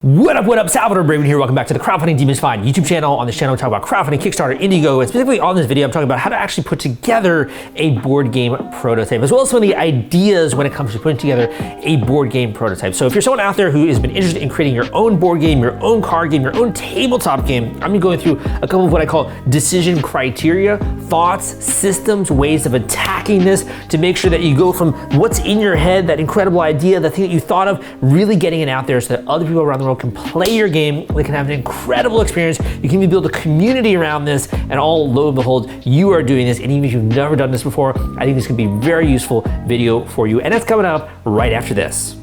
What up, Salvador Briggman here. Welcome back to the Crowdfunding Demystified YouTube channel. On this channel, we talk about crowdfunding, Kickstarter, Indiegogo, and specifically on this video, I'm talking about how to actually put together a board game prototype, as well as some of the ideas when it comes to putting together a board game prototype. So if you're someone out there who has been interested in creating your own board game, your own card game, your own tabletop game, I'm gonna be going through a couple of what I call decision criteria, thoughts, systems, ways of attacking this to make sure that you go from what's in your head, that incredible idea, the thing that you thought of, really getting it out there so that other people around the world can play your game, they can have an incredible experience, you can even build a community around this, and all lo and behold, you are doing this, and even if you've never done this before, I think this can be a very useful video for you, and that's coming up right after this.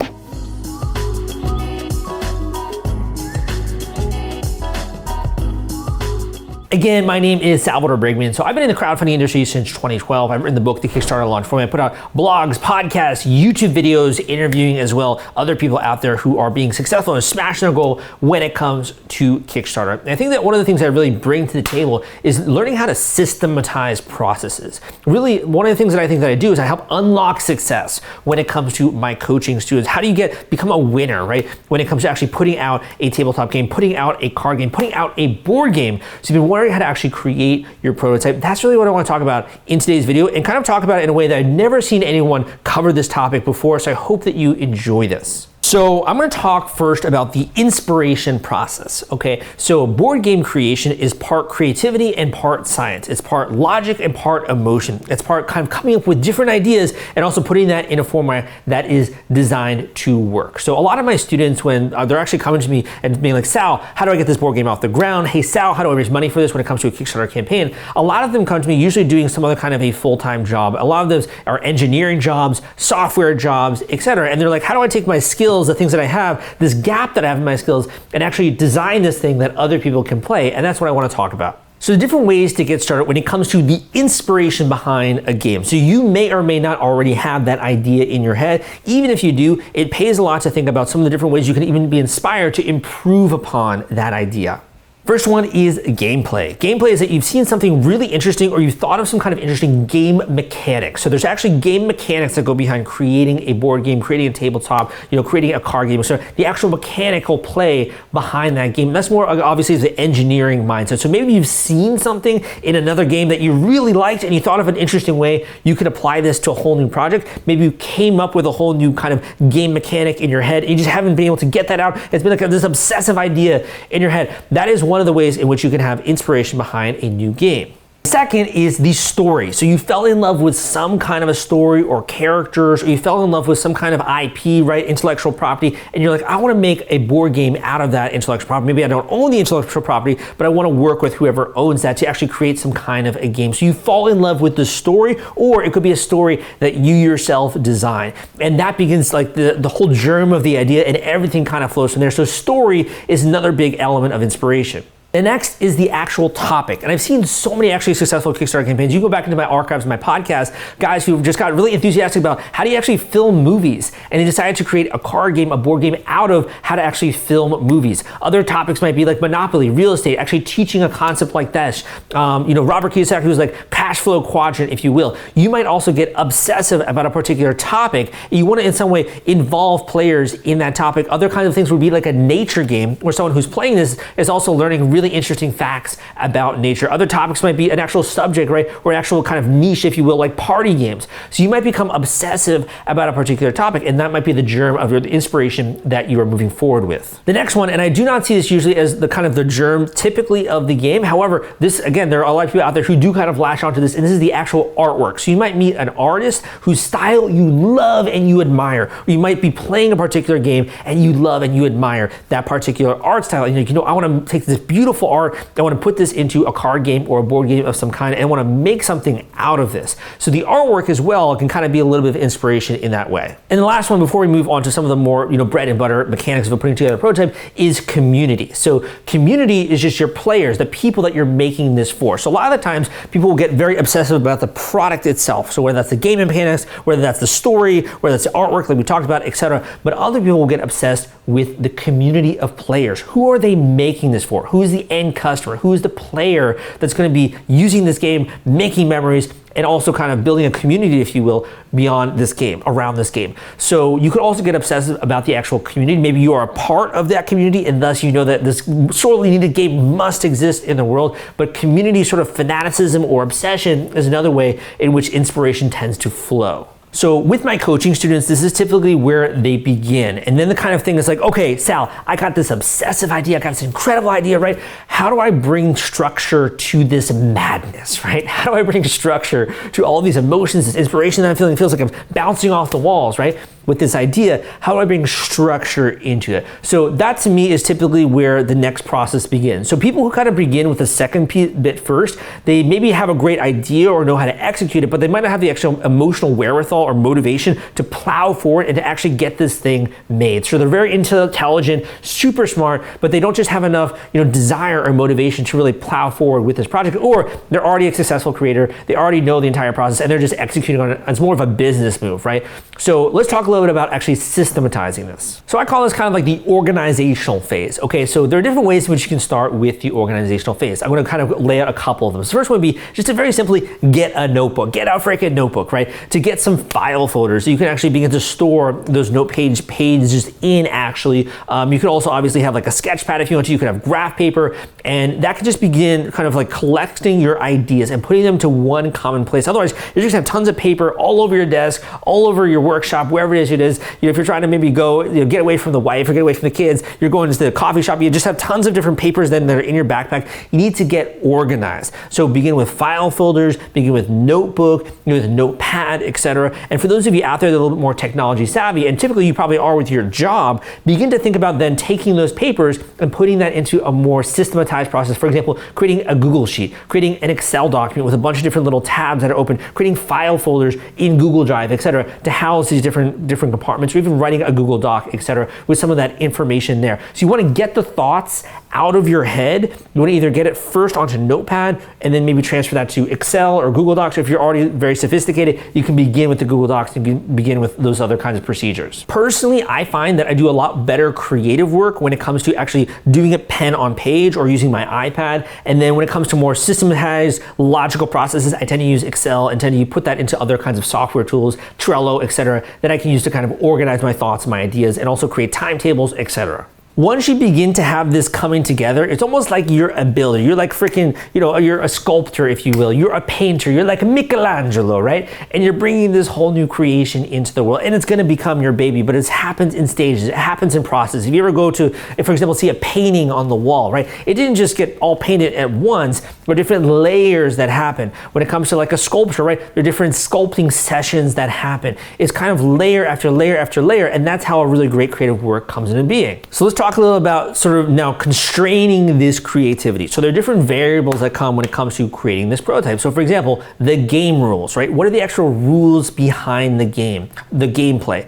Again, my name is Salvador Briggman. So I've been in the crowdfunding industry since 2012. I've written the book, The Kickstarter Launch Format. I put out blogs, podcasts, YouTube videos, interviewing as well other people out there who are being successful and smashing their goal when it comes to Kickstarter. And I think that one of the things I really bring to the table is learning how to systematize processes. Really, one of the things that I think that I do is I help unlock success when it comes to my coaching students. How do you become a winner, right? When it comes to actually putting out a tabletop game, putting out a card game, putting out a board game. So you've been wondering how to actually create your prototype. That's really what I want to talk about in today's video, and kind of talk about it in a way that I've never seen anyone cover this topic before, so I hope that you enjoy this. So I'm going to talk first about the inspiration process, okay? So board game creation is part creativity and part science. It's part logic and part emotion. It's part kind of coming up with different ideas and also putting that in a format that is designed to work. So a lot of my students, when they're actually coming to me and being like, Sal, how do I get this board game off the ground? Hey, Sal, how do I raise money for this when it comes to a Kickstarter campaign? A lot of them come to me usually doing some other kind of a full-time job. A lot of those are engineering jobs, software jobs, etc. And they're like, how do I take my skills, the things that I have, this gap that I have in my skills, and actually design this thing that other people can play? And that's what I want to talk about. So the different ways to get started when it comes to the inspiration behind a game. So you may or may not already have that idea in your head. Even if you do, it pays a lot to think about some of the different ways you can even be inspired to improve upon that idea. First one is gameplay. Gameplay is that you've seen something really interesting, or you've thought of some kind of interesting game mechanics. So there's actually game mechanics that go behind creating a board game, creating a tabletop, creating a card game. So the actual mechanical play behind that game. That's more obviously the engineering mindset. So maybe you've seen something in another game that you really liked and you thought of an interesting way you could apply this to a whole new project. Maybe you came up with a whole new kind of game mechanic in your head and you just haven't been able to get that out. It's been like this obsessive idea in your head. That is one of the ways in which you can have inspiration behind a new game. Second is the story. So you fell in love with some kind of a story or characters, or you fell in love with some kind of IP, right? Intellectual property. And you're like, I want to make a board game out of that intellectual property. Maybe I don't own the intellectual property, but I want to work with whoever owns that to actually create some kind of a game. So you fall in love with the story, or it could be a story that you yourself design. And that begins like the whole germ of the idea, and everything kind of flows from there. So story is another big element of inspiration. The next is the actual topic. And I've seen so many actually successful Kickstarter campaigns. You go back into my archives, my podcast, guys who just got really enthusiastic about how do you actually film movies? And they decided to create a card game, a board game out of how to actually film movies. Other topics might be like Monopoly, real estate, actually teaching a concept like this. Robert Kiyosaki was like cash flow quadrant, if you will. You might also get obsessive about a particular topic. You want to in some way involve players in that topic. Other kinds of things would be like a nature game where someone who's playing this is also learning really interesting facts about nature. Other topics might be an actual subject, right? Or an actual kind of niche, if you will, like party games. So you might become obsessive about a particular topic, and that might be the germ of your inspiration that you are moving forward with. The next one, and I do not see this usually as the kind of the germ typically of the game. However, this, again, there are a lot of people out there who do kind of latch onto this, and this is the actual artwork. So you might meet an artist whose style you love and you admire. Or you might be playing a particular game and you love and you admire that particular art style. And I want to take this beautiful art, I want to put this into a card game or a board game of some kind, and I want to make something out of this. So the artwork as well can kind of be a little bit of inspiration in that way. And the last one, before we move on to some of the more bread and butter mechanics of putting together a prototype, is community. So community is just your players, the people that you're making this for. So a lot of the times people will get very obsessive about the product itself. So whether that's the game mechanics, whether that's the story, whether that's the artwork like we talked about, etc. But other people will get obsessed with the community of players. Who are they making this for? Who is the end customer? Who is the player that's going to be using this game, making memories, and also kind of building a community, if you will, beyond this game, around this game. So you could also get obsessive about the actual community. Maybe you are a part of that community, and thus you know that this sorely needed game must exist in the world, but community sort of fanaticism or obsession is another way in which inspiration tends to flow. So with my coaching students, this is typically where they begin. And then the kind of thing is like, okay, Sal, I got this obsessive idea. I got this incredible idea, right? How do I bring structure to this madness, right? How do I bring structure to all these emotions, this inspiration that I'm feeling? It feels like I'm bouncing off the walls, right? With this idea, how do I bring structure into it? So that to me is typically where the next process begins. So people who kind of begin with the second bit first, they maybe have a great idea or know how to execute it, but they might not have the actual emotional wherewithal or motivation to plow forward and to actually get this thing made. So they're very intelligent, super smart, but they don't just have enough, desire or motivation to really plow forward with this project, or they're already a successful creator, they already know the entire process, and they're just executing on it. It's more of a business move, right? So let's talk a little bit about actually systematizing this. So I call this kind of like the organizational phase. Okay, so there are different ways in which you can start with the organizational phase. I'm going to kind of lay out a couple of them. So the first one would be just to very simply get a notebook, get out freaking notebook, right? To get some file folders so you can actually begin to store those note pages in actually. You could also obviously have like a sketch pad if you want to. You could have graph paper, and that could just begin kind of like collecting your ideas and putting them to one common place. Otherwise, you're just gonna have tons of paper all over your desk, all over your workshop, wherever it is. If you're trying to maybe go, get away from the wife or get away from the kids, you're going to the coffee shop, you just have tons of different papers then that are in your backpack. You need to get organized. So begin with file folders, begin with notebook, with notepad, etc. And for those of you out there that are a little bit more technology savvy, and typically you probably are with your job, begin to think about then taking those papers and putting that into a more systematized process. For example, creating a Google Sheet, creating an Excel document with a bunch of different little tabs that are open, creating file folders in Google Drive, etc., to house these different compartments, or even writing a Google Doc, etc., with some of that information there. So you want to get the thoughts out of your head. You want to either get it first onto Notepad and then maybe transfer that to Excel or Google Docs. Or if you're already very sophisticated, you can begin with the Google Docs and begin with those other kinds of procedures. Personally, I find that I do a lot better creative work when it comes to actually doing it pen on page or using my iPad. And then when it comes to more systematized logical processes, I tend to use Excel and tend to put that into other kinds of software tools, Trello, etc., that I can use to kind of organize my thoughts, my ideas, and also create timetables, etc. Once you begin to have this coming together, it's almost like you're a builder. You're like freaking, you're a sculptor, if you will. You're a painter. You're like Michelangelo, right? And you're bringing this whole new creation into the world, and it's going to become your baby, but it happens in stages. It happens in process. If you ever go to, for example, see a painting on the wall, right? It didn't just get all painted at once, but different layers that happen. When it comes to like a sculpture, right? There are different sculpting sessions that happen. It's kind of layer after layer after layer, and that's how a really great creative work comes into being. So let's talk a little about sort of now constraining this creativity. So there are different variables that come when it comes to creating this prototype. So for example, the game rules, right? What are the actual rules behind the game, the gameplay?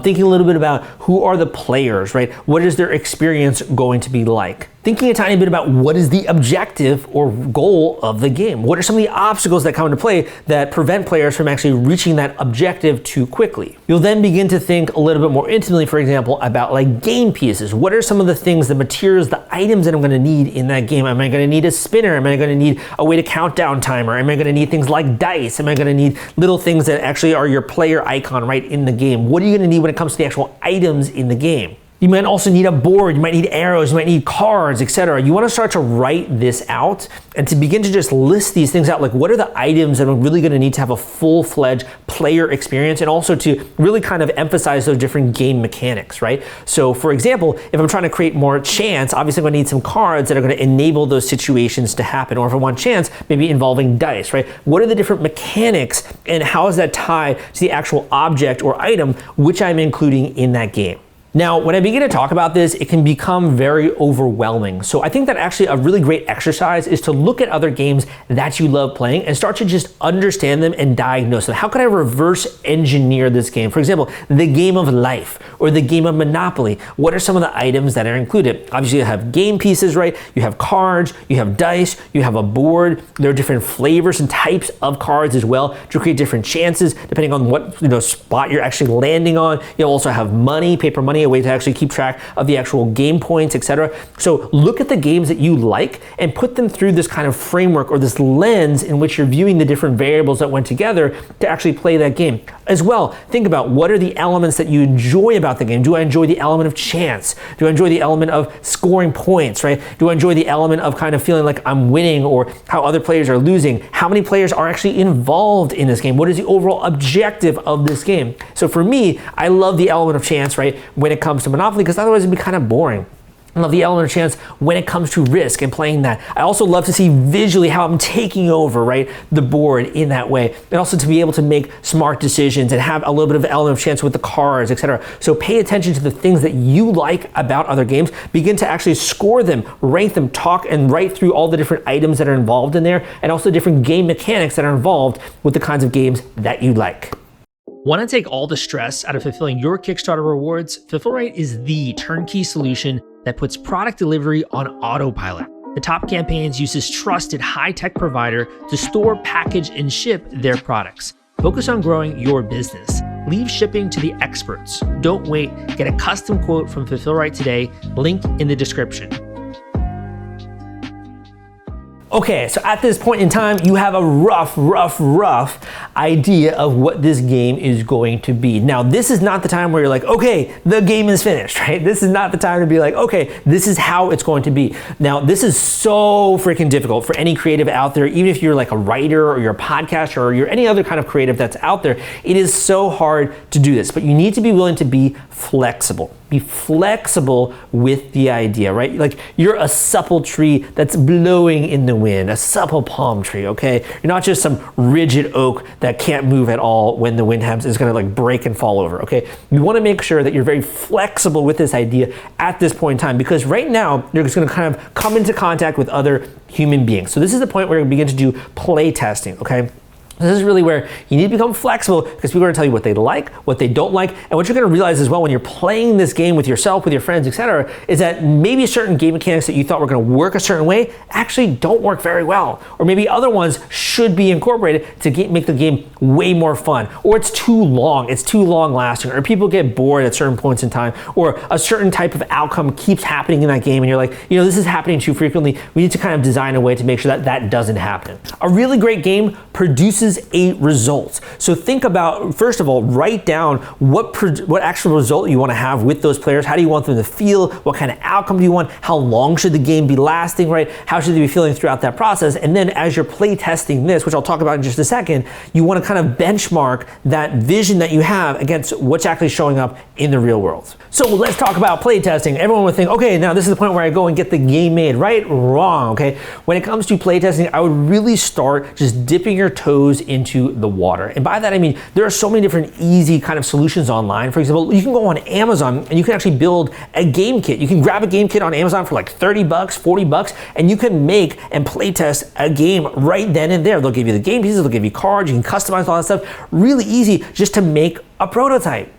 Thinking a little bit about who are the players, right? What is their experience going to be like? Thinking a tiny bit about what is the objective or goal of the game. What are some of the obstacles that come into play that prevent players from actually reaching that objective too quickly? You'll then begin to think a little bit more intimately, for example, about like game pieces. What are some of the things, the materials, the items that I'm gonna need in that game? Am I gonna need a spinner? Am I gonna need a way to count down timer? Am I gonna need things like dice? Am I gonna need little things that actually are your player icon right in the game? What are you gonna need when it comes to the actual items in the game? You might also need a board, you might need arrows, you might need cards, etc. You want to start to write this out and to begin to just list these things out. Like, what are the items that I'm really going to need to have a full-fledged player experience, and also to really kind of emphasize those different game mechanics, right? So for example, if I'm trying to create more chance, obviously I'm going to need some cards that are going to enable those situations to happen. Or if I want chance, maybe involving dice, right? What are the different mechanics, and how is that tied to the actual object or item which I'm including in that game? Now, when I begin to talk about this, it can become very overwhelming. So I think that actually a really great exercise is to look at other games that you love playing and start to just understand them and diagnose them. How can I reverse engineer this game? For example, the game of life or the game of Monopoly. What are some of the items that are included? Obviously, you have game pieces, right? You have cards, you have dice, you have a board. There are different flavors and types of cards as well to create different chances depending on what spot you're actually landing on. You'll also have money, paper money, a way to actually keep track of the actual game points, etc. So look at the games that you like and put them through this kind of framework or this lens in which you're viewing the different variables that went together to actually play that game. As well, think about what are the elements that you enjoy about the game. Do I enjoy the element of chance? Do I enjoy the element of scoring points, right? Do I enjoy the element of kind of feeling like I'm winning or how other players are losing? How many players are actually involved in this game? What is the overall objective of this game? So for me, I love the element of chance, right, when it comes to Monopoly, because otherwise it'd be kind of boring. I love the element of chance when it comes to risk and playing that. I also love to see visually how I'm taking over, right, the board in that way. And also to be able to make smart decisions and have a little bit of element of chance with the cards, etc. So pay attention to the things that you like about other games. Begin to actually score them, rank them, talk and write through all the different items that are involved in there and also different game mechanics that are involved with the kinds of games that you like. Want to take all the stress out of fulfilling your Kickstarter rewards? Fulfillrite is the turnkey solution that puts product delivery on autopilot. The Top Campaigns uses trusted high-tech provider to store, package, and ship their products. Focus on growing your business. Leave shipping to the experts. Don't wait. Get a custom quote from Fulfillrite today. Link in the description. Okay, so at this point in time, you have a rough idea of what this game is going to be. Now, this is not the time where you're like, okay, the game is finished, right? This is not the time to be like, okay, this is how it's going to be. Now, this is so freaking difficult for any creative out there, even if you're like a writer or you're a podcaster or you're any other kind of creative that's out there, it is so hard to do this, but you need to be willing to be flexible. Be flexible with the idea, right? Like you're a supple tree that's blowing in the wind, a supple palm tree, okay? You're not just some rigid oak that can't move at all when the wind happens, is gonna like break and fall over, okay? You wanna make sure that you're very flexible with this idea at this point in time, because right now you're just gonna kind of come into contact with other human beings. So this is the point where you begin to do play testing, okay? This is really where you need to become flexible because people are going to tell you what they like, what they don't like, and what you're going to realize as well when you're playing this game with yourself, with your friends, etc., is that maybe certain game mechanics that you thought were going to work a certain way actually don't work very well, or maybe other ones should be incorporated to make the game way more fun, or it's too long lasting, or people get bored at certain points in time, or a certain type of outcome keeps happening in that game, and you're like, you know, this is happening too frequently. We need to kind of design a way to make sure that that doesn't happen. A really great game produces a result. So think about, first of all, write down what actual result you want to have with those players. How do you want them to feel? What kind of outcome do you want? How long should the game be lasting, right? How should they be feeling throughout that process? And then as you're play testing this, which I'll talk about in just a second, you want to kind of benchmark that vision that you have against what's actually showing up in the real world. So let's talk about play testing. Everyone would think, okay, now this is the point where I go and get the game made, right? Wrong, okay? When it comes to play testing, I would really start just dipping your toes into the water. And by that I mean there are so many different easy kind of solutions online. For example, you can go on Amazon and you can actually build a game kit. You can grab a game kit on Amazon for like 30 bucks, 40 bucks, and you can make and play test a game right then and there. They'll give you the game pieces, they'll give you cards, you can customize all that stuff. Really easy just to make a prototype.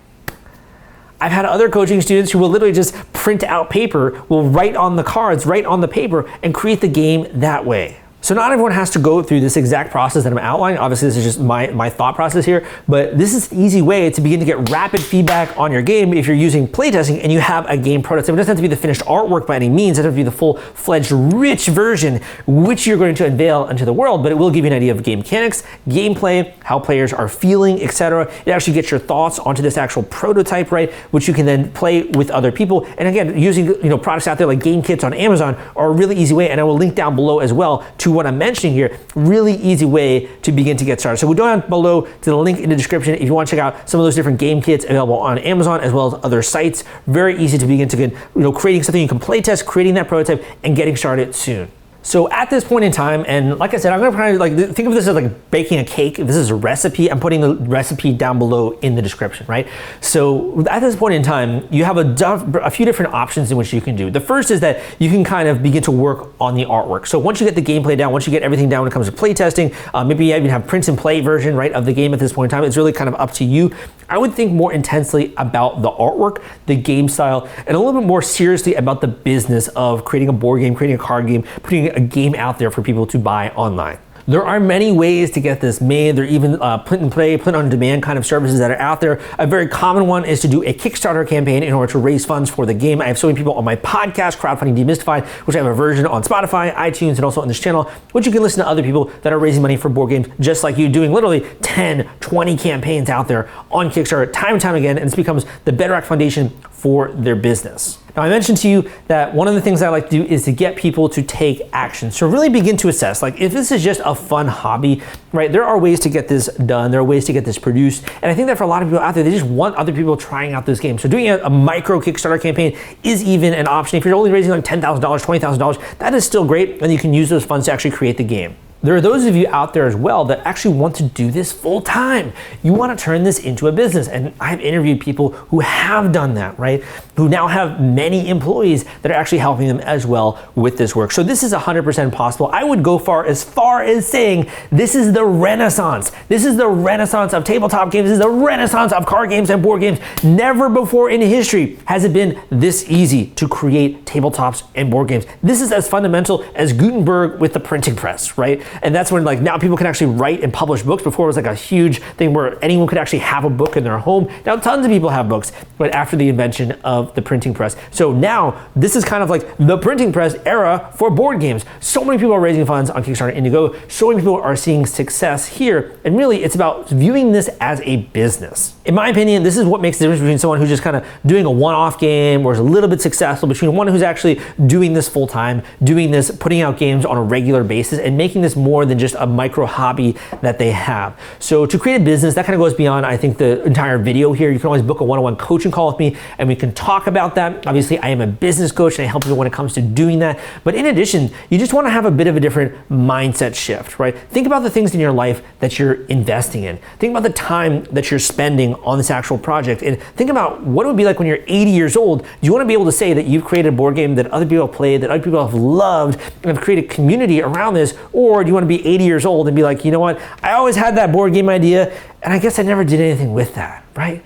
I've had other coaching students who will literally just print out paper, will write on the cards, write on the paper, and create the game that way. So not everyone has to go through this exact process that I'm outlining. Obviously, this is just my thought process here, but this is an easy way to begin to get rapid feedback on your game if you're using playtesting and you have a game prototype. It doesn't have to be the finished artwork by any means. It doesn't have to be the full-fledged, rich version which you're going to unveil into the world, but it will give you an idea of game mechanics, gameplay, how players are feeling, etc. It actually gets your thoughts onto this actual prototype, right, which you can then play with other people. And again, using products out there like game kits on Amazon are a really easy way, and I will link down below as well to what I'm mentioning here. Really easy way to begin to get started. So we'll go down below to the link in the description if you want to check out some of those different game kits available on Amazon as well as other sites. Very easy to begin to get, creating something you can play test, creating that prototype, and getting started soon. So at this point in time, and like I said, I'm gonna kind of think of this as like baking a cake. If this is a recipe, I'm putting the recipe down below in the description, right? So at this point in time, you have a few different options in which you can do. The first is that you can kind of begin to work on the artwork. So once you get the gameplay down, once you get everything down when it comes to play testing, maybe you even have print and play version, right, of the game at this point in time. It's really kind of up to you. I would think more intensely about the artwork, the game style, and a little bit more seriously about the business of creating a board game, creating a card game, putting a game out there for people to buy online. There are many ways to get this made. There are even print and play, print on demand kind of services that are out there. A very common one is to do a Kickstarter campaign in order to raise funds for the game. I have so many people on my podcast, Crowdfunding Demystified, which I have a version on Spotify, iTunes, and also on this channel, which you can listen to other people that are raising money for board games just like you, doing literally 10, 20 campaigns out there on Kickstarter time and time again, and this becomes the bedrock foundation for their business. Now, I mentioned to you that one of the things I like to do is to get people to take action. So really begin to assess, like if this is just a fun hobby, right? There are ways to get this done. There are ways to get this produced. And I think that for a lot of people out there, they just want other people trying out this game. So doing a micro Kickstarter campaign is even an option. If you're only raising like $10,000, $20,000, that is still great. And you can use those funds to actually create the game. There are those of you out there as well that actually want to do this full time. You want to turn this into a business. And I've interviewed people who have done that, right? Who now have many employees that are actually helping them as well with this work. So this is 100% possible. I would go far as saying this is the renaissance. This is the renaissance of tabletop games. This is the renaissance of card games and board games. Never before in history has it been this easy to create tabletops and board games. This is as fundamental as Gutenberg with the printing press, right? And that's when like now people can actually write and publish books. Before it was like a huge thing where anyone could actually have a book in their home. Now tons of people have books, but after the invention of the printing press. So now this is kind of like the printing press era for board games. So many people are raising funds on Kickstarter and Indiegogo. So many people are seeing success here. And really it's about viewing this as a business. In my opinion, this is what makes the difference between someone who's just kind of doing a one-off game or is a little bit successful, between one who's actually doing this full time, doing this, putting out games on a regular basis and making this more than just a micro hobby that they have. So to create a business, that kind of goes beyond, I think, the entire video here. You can always book a one-on-one coaching call with me and we can talk about that. Obviously, I am a business coach and I help you when it comes to doing that. But in addition, you just want to have a bit of a different mindset shift, right? Think about the things in your life that you're investing in. Think about the time that you're spending on this actual project, and think about what it would be like when you're 80 years old. Do you want to be able to say that you've created a board game that other people have played, that other people have loved, and have created community around this? Or do you want to be 80 years old and be like, you know what, I always had that board game idea and I guess I never did anything with that, right?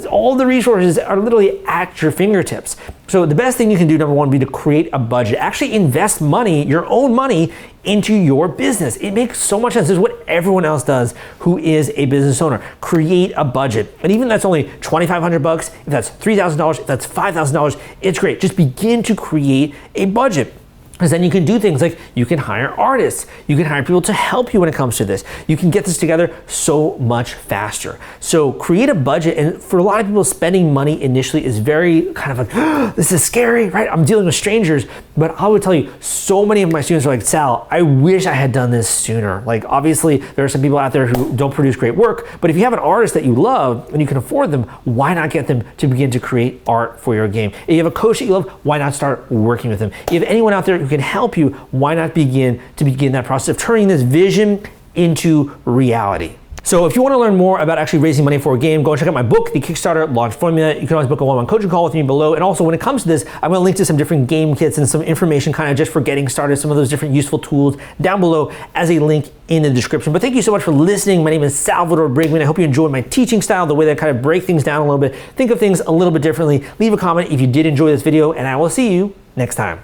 All the resources are literally at your fingertips. So the best thing you can do, number one, would be to create a budget. Actually invest money, your own money, into your business. It makes so much sense. This is what everyone else does who is a business owner. Create a budget. And even if that's only $2,500, if that's $3,000, if that's $5,000, it's great. Just begin to create a budget. Because then you can do things like you can hire artists, you can hire people to help you when it comes to this. You can get this together so much faster. So create a budget, and for a lot of people, spending money initially is very kind of like, oh, this is scary, right? I'm dealing with strangers. But I would tell you, so many of my students are like, Sal, I wish I had done this sooner. Like obviously there are some people out there who don't produce great work, but if you have an artist that you love and you can afford them, why not get them to begin to create art for your game? If you have a coach that you love, why not start working with them? If you have anyone out there who can help you, why not begin that process of turning this vision into reality? So if you want to learn more about actually raising money for a game, go and check out my book, The Kickstarter Launch Formula. You can always book a one-on-one coaching call with me below. And also when it comes to this, I'm going to link to some different game kits and some information kind of just for getting started, some of those different useful tools down below as a link in the description. But thank you so much for listening. My name is Salvador Briggman. I hope you enjoyed my teaching style, the way that I kind of break things down a little bit, think of things a little bit differently. Leave a comment if you did enjoy this video, and I will see you next time.